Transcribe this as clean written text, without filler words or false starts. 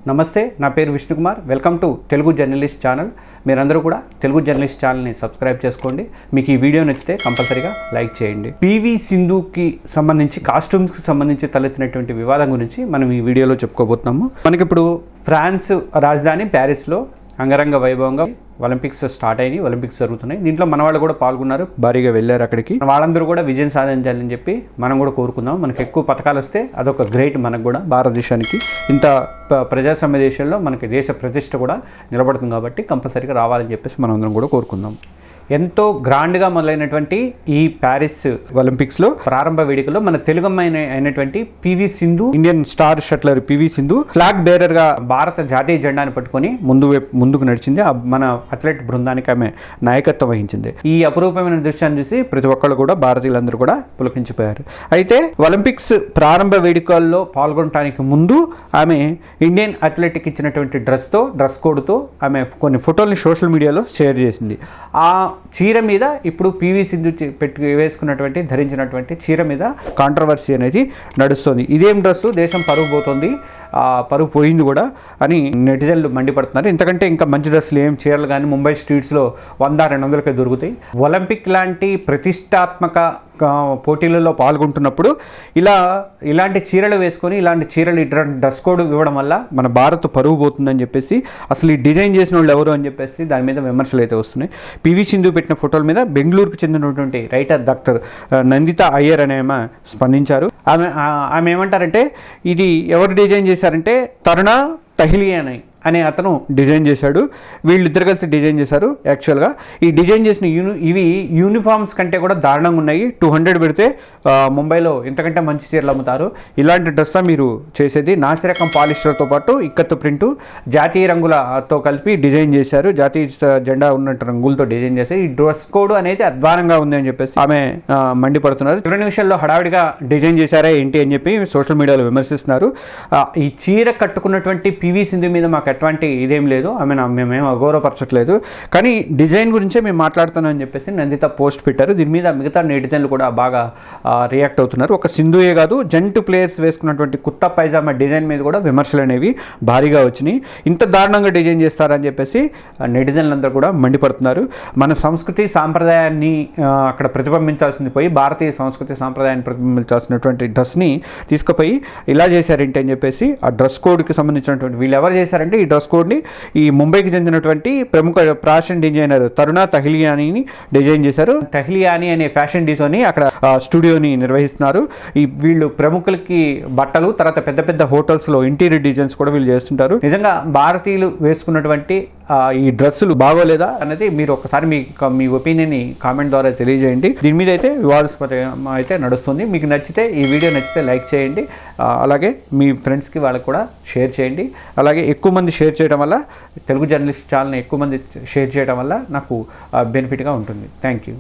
నమస్తే, నా పేరు Vishnukumar. Welcome to Telugu journalist channel. మీరందరూ కూడా తెలుగు జర్నలిస్ట్ ఛానల్ని సబ్స్క్రైబ్ చేసుకోండి. మీకు ఈ వీడియో నచ్చితే కంపల్సరీగా లైక్ చేయండి. పివి సింధుకి సంబంధించి కాస్ట్యూమ్స్కి సంబంధించి తలెత్తినటువంటి వివాదం గురించి మనం ఈ వీడియోలో చెప్పుకోబోతున్నాము. మనకిప్పుడు ఫ్రాన్స్ రాజధాని ప్యారిస్లో అంగరంగ వైభవంగా ఒలింపిక్స్ స్టార్ట్ అయినాయి, ఒలింపిక్స్ జరుగుతున్నాయి. దీంట్లో మన వాళ్ళు కూడా పాల్గొన్నారు, భారీగా వెళ్ళారు అక్కడికి. వాళ్ళందరూ కూడా విజయం సాధించాలని చెప్పి మనం కూడా కోరుకుందాం. మనకు ఎక్కువ పథకాలు వస్తే అదొక గ్రేట్ మనకు కూడా, భారతదేశానికి. ఇంత ప్రజాస్వామ్య దేశంలో మనకి దేశ ప్రతిష్ట కూడా నిలబడుతుంది కాబట్టి కంపల్సరీగా రావాలని చెప్పేసి మనం అందరం కూడా కోరుకుందాం. ఎంతో గ్రాండ్గా మొదలైనటువంటి ఈ ప్యారిస్ ఒలింపిక్స్లో ప్రారంభ వేడుకలో మన తెలుగు అమ్మాయి అయినటువంటి PV Sindhu, Indian star shuttler PV Sindhu flag బేరర్గా భారత జాతీయ జెండాను పట్టుకొని ముందుకు నడిచింది. మన అథ్లెట్ బృందానికి ఆమె నాయకత్వం వహించింది. ఈ అపురూపమైన దృశ్యాన్ని చూసి ప్రతి ఒక్కళ్ళు కూడా, భారతీయులందరూ కూడా పులకించిపోయారు. అయితే ఒలింపిక్స్ ప్రారంభ వేడుకల్లో పాల్గొనడానికి ముందు ఆమె ఇండియన్ అథ్లెట్కి ఇచ్చినటువంటి డ్రెస్ కోడ్తో ఆమె కొన్ని ఫోటోల్ని సోషల్ మీడియాలో షేర్ చేసింది. ఆ చీర మీద ఇప్పుడు పివి సింధు ధరించినటువంటి చీర మీద కాంట్రవర్సీ అనేది నడుస్తుంది. ఇదేం డ్రెస్సు, దేశం పరుగు పోతుంది, పరుగు పోయింది కూడా అని నెటిజన్లు మండిపడుతున్నారు. ఇంతకంటే ఇంకా మంచి డ్రెస్సులు ఏం చీరలు కానీ ముంబై స్ట్రీట్స్లో 100-200కే దొరుకుతాయి. ఒలింపిక్ లాంటి ప్రతిష్టాత్మక పోటీలలో పాల్గొంటున్నప్పుడు ఇలాంటి చీరలు వేసుకొని, ఇలాంటి చీరలు డ్రెస్ కోడ్ ఇవ్వడం వల్ల మన భారత్ పరుగు పోతుందని చెప్పేసి, అసలు ఈ డిజైన్ చేసిన వాళ్ళు ఎవరు అని చెప్పేసి దాని మీద విమర్శలు అయితే వస్తున్నాయి. పివి సింధు పెట్టిన ఫోటోల మీద బెంగళూరుకు చెందినటువంటి రైటర్ డాక్టర్ నందితా అయ్యర్ అనే ఆమె స్పందించారు. ఆమె ఏమంటారంటే, ఇది ఎవరు డిజైన్ చేశారంటే తరుణ తహిలియాని అనే అతను డిజైన్ చేశాడు. వీళ్ళిద్దరు కలిసి డిజైన్ చేశారు. యాక్చువల్గా ఈ డిజైన్ చేసిన ఇవి యూనిఫామ్స్ కంటే కూడా దారుణంగా ఉన్నాయి. 200 పెడితే ముంబైలో ఇంతకంటే మంచి చీరలు అమ్ముతారు. ఇలాంటి డ్రెస్లా మీరు చేసేది? నాసిరకం పాలిస్టర్తో పాటు ఇక్కత్తు ప్రింటు, జాతీయ రంగులతో కలిపి డిజైన్ చేశారు. జాతీయ జెండా ఉన్నట్టు రంగులతో డిజైన్ చేశారు. ఈ డ్రెస్ కోడ్ అనేది అధ్వానంగా ఉంది అని చెప్పేసి ఆమె మండిపడుతున్నారు. 2 నిమిషాల్లో హడావిడిగా డిజైన్ చేశారా ఏంటి అని చెప్పి సోషల్ మీడియాలో విమర్శిస్తున్నారు. ఈ చీర కట్టుకున్నటువంటి పివి సింధు మీద మాకు ఎటువంటి ఇదేం లేదు, మేమేం అగౌరవపరచట్లేదు, కానీ డిజైన్ గురించే మేము మాట్లాడుతున్నామని చెప్పేసి నందిత పోస్ట్ పెట్టారు. దీని మీద మిగతా నెటిజన్లు కూడా బాగా రియాక్ట్ అవుతున్నారు. ఒక సింధుయే కాదు, జంటు ప్లేయర్స్ వేసుకున్నటువంటి కుర్తా పైజామా డిజైన్ మీద కూడా విమర్శలు అనేవి భారీగా వచ్చినాయి. ఇంత దారుణంగా డిజైన్ చేస్తారని చెప్పేసి నెటిజన్లందరూ కూడా మండిపడుతున్నారు. మన సంస్కృతి సాంప్రదాయాన్ని అక్కడ ప్రతిబింబించాల్సింది పోయి, భారతీయ సంస్కృతి సాంప్రదాయాన్ని ప్రతిబింబించాల్సినటువంటి డ్రెస్ని తీసుకుపోయి ఇలా చేశారేంటి అని చెప్పేసి ఆ డ్రెస్ కోడ్కి సంబంధించినటువంటి వీళ్ళు ఎవరు చేశారంటే, ఈ డ్రెస్ కోడ్ని ఈ ముంబైకి చెందినటువంటి ప్రముఖ ఫ్యాషన్ డిజైనర్ తరుణ తహిలియానీని డిజైన్ చేశారు. తహిలియానీ అనే ఫ్యాషన్ డిజైన్ అక్కడ స్టూడియోని నిర్వహిస్తున్నారు. వీళ్ళు ప్రముఖులకి బట్టలు, తర్వాత పెద్ద పెద్ద హోటల్స్లో ఇంటీరియర్ డిజైన్స్ కూడా వీళ్ళు చేస్తుంటారు. నిజంగా భారతీయులు వేసుకున్నటువంటి ఈ డ్రెస్సులు బాగోలేదా అనేది మీరు ఒకసారి మీ ఒపీనియన్ని కామెంట్ ద్వారా తెలియజేయండి. దీని మీద అయితే వివాదాస్పదం అయితే నడుస్తుంది. మీకు నచ్చితే, ఈ వీడియో నచ్చితే లైక్ చేయండి. అలాగే మీ ఫ్రెండ్స్కి వాళ్ళకి కూడా షేర్ చేయండి. అలాగే ఎక్కువ మంది షేర్ చేయడం వల్ల, తెలుగు జర్నలిస్ట్ ఛానల్ని ఎక్కువ మంది షేర్ చేయడం వల్ల నాకు బెనిఫిట్గా ఉంటుంది. Thank you.